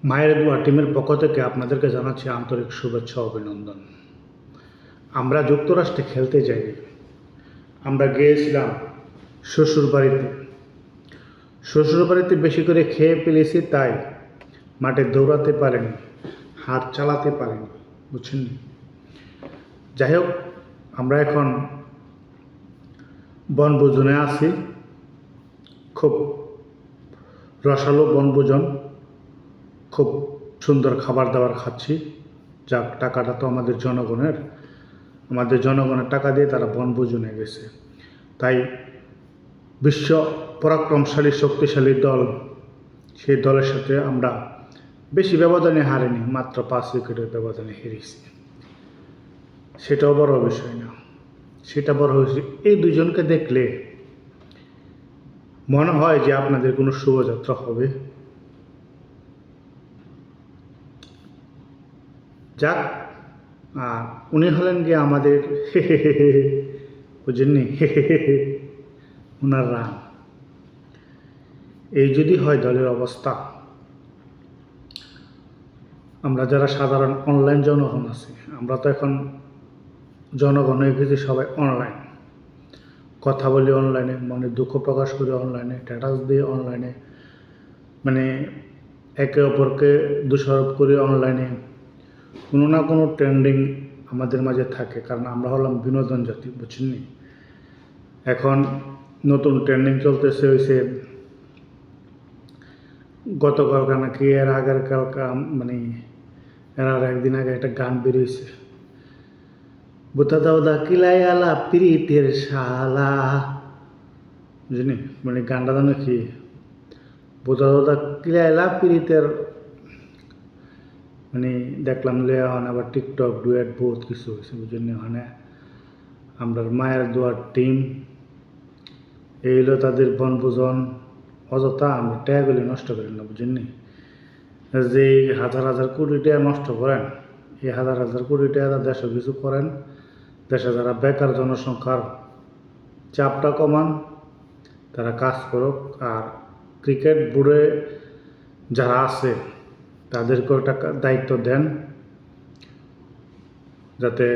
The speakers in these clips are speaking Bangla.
মায়ের দোয়া টিমের পক্ষ থেকে আপনাদেরকে জানাচ্ছি আন্তরিক শুভেচ্ছা ও অভিনন্দন। আমরা যুক্তরাষ্ট্রে খেলতে যাইনি, আমরা গিয়েছিলাম শ্বশুরবাড়িতে। শ্বশুরবাড়িতে বেশি করে খেয়ে ফেলেছি, তাই মাঠে দৌড়াতে পারেনি, হাত চালাতে পারেনি, বুঝছেন। যাই হোক, আমরা এখন বনভোজনে আছি। খুব রসালো বনভোজন, খুব সুন্দর খাবার দাবার খাচ্ছি। যাক, টাকাটা তো আমাদের জনগণের টাকা দিয়ে তারা বনভোজনে গেছে। তাই বিশ্ব পরাক্রমশালী শক্তিশালী দল, সেই দলের সাথে আমরা বেশি ব্যবধানে হারিনি, মাত্র 5 উইকেটের ব্যবধানে হেরেছি। সেটাও বড় বিষয় না, সেটা বড় হয়েছে এই দুজনকে দেখলে মনে হয় যে আপনাদের কোনো শুভযাত্রা হবে। যাক, আর উনি হলেন গিয়ে আমাদের বুঝেননি ওনার রান। এই যদি হয় দলের অবস্থা, আমরা যারা সাধারণ অনলাইন জনগণ আছি, আমরা তো এখন জনগণ হয়ে গেছি সবাই অনলাইন, কথা বলি অনলাইনে, মনে দুঃখ প্রকাশ করি অনলাইনে, স্ট্যাটাস দিয়ে অনলাইনে, মানে একে অপরকে দোষারোপ করি অনলাইনে। কোনো না কোনো ট্রেন্ডিং আমাদের মাঝে থাকে, কারণ আমরা হলাম বিনোদন জাতি, বুঝছেননি। এখন নতুন ট্রেন্ডিং চলতেছে হয়েছে গতকালকা নাকি এর আগের কালকা, মানে এর আর একদিন আগে একটা গান বেরিয়েছে, বুতা দাউদা কিলাই আলা পিরিতের শালা, বুঝলি। মানে গানটা জানো কি, বুতা দাউদা কিলাই আলা পিরিতের, মানে দেখলাম লেওয়ান আবার টিকটক ডুয়েট বহুত কিছু হয়েছে, বুঝলি। ওখানে আমরা মায়ের দোয়ার টিম, এই হলো তাদের বনভোজন। অযথা আমরা টাকাগুলি নষ্ট করি না, বুঝলি। যে হাজার হাজার কোটি টাকা নষ্ট করেন, এই হাজার হাজার কোটি টাকা দেশে কিছু করেন, দেশে যারা বেকার জনসংখ্যার চাপটা কমান, তারা কাজ করুক। আর ক্রিকেট বোর্ডে যারা আছে তাদেরকেও একটা দায়িত্ব দেন, যাতে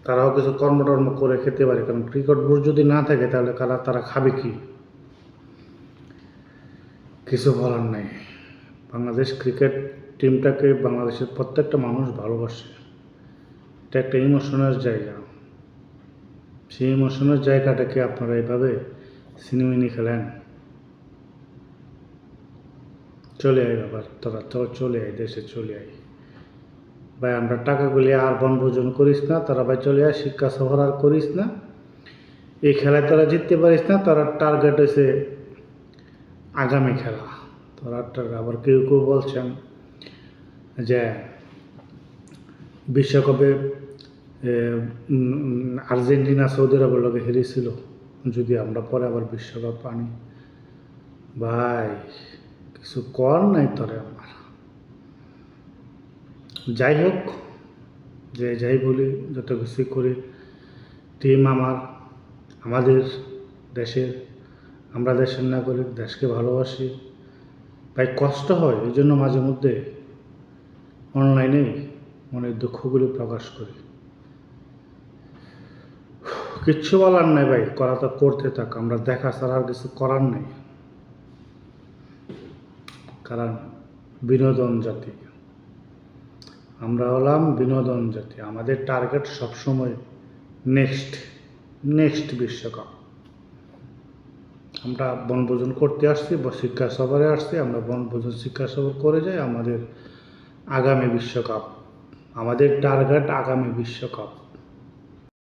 তারাও কিছু কর্মটর্ম করে খেতে পারে। কারণ ক্রিকেট বোর্ড যদি না থাকে তাহলে তারা খাবে কি, কিছু বলার নাই। বাংলাদেশ ক্রিকেট টিমটাকে বাংলাদেশের প্রত্যেকটা মানুষ ভালোবাসে। এটা একটা ইমোশনের জায়গা, সেই ইমোশনের জায়গাটাকে আপনারা এইভাবে সিনেমিনি খেলেন। চলে আয় ব্যাপার, তোরা তো চলে আয়, দেশে চলে আয় ভাই। আমরা টাকাগুলি আর বনভোজন করিস না, তারা ভাই চলে আয়, শিক্ষা সফর আর করিস না। এই খেলায় তোরা জিততে পারিস না, তোরা টার্গেট হয়েছে আগামী খেলা। তোরা আবার কেউ কেউ বলছেন যে বিশ্বকাপে আর্জেন্টিনা সৌদি আরবের লোকে হেরেছিল, যদি আমরা পরে আবার বিশ্বকাপ আনি, ভাই কিছু কর নাই তোরে আমার। যাই হোক, যে যাই বলি, যত কিছুই করি, টিম আমাদের দেশের, আমরা দেশের নাগরিক, দেশকে ভালোবাসি। ভাই কষ্ট হয়, এই জন্য মাঝে মধ্যে অনলাইনে মনের দুঃখগুলি প্রকাশ করি। কিচ্ছু বলার নাই ভাই, করা তো করতে থাক, আমরা দেখা ছাড়া আর কিছু করার নেই। কারণ বিনোদন জাতি, আমরা হলাম বিনোদন জাতি। আমাদের টার্গেট সবসময় নেক্সট বিশ্বকাপ। আমরা বনভোজন করতে আসছি বা শিক্ষা সফরে আসছি, আমরা বনভোজন শিক্ষা সফর করে যাই। আমাদের আগামী বিশ্বকাপ, আমাদের টার্গেট আগামী বিশ্বকাপ।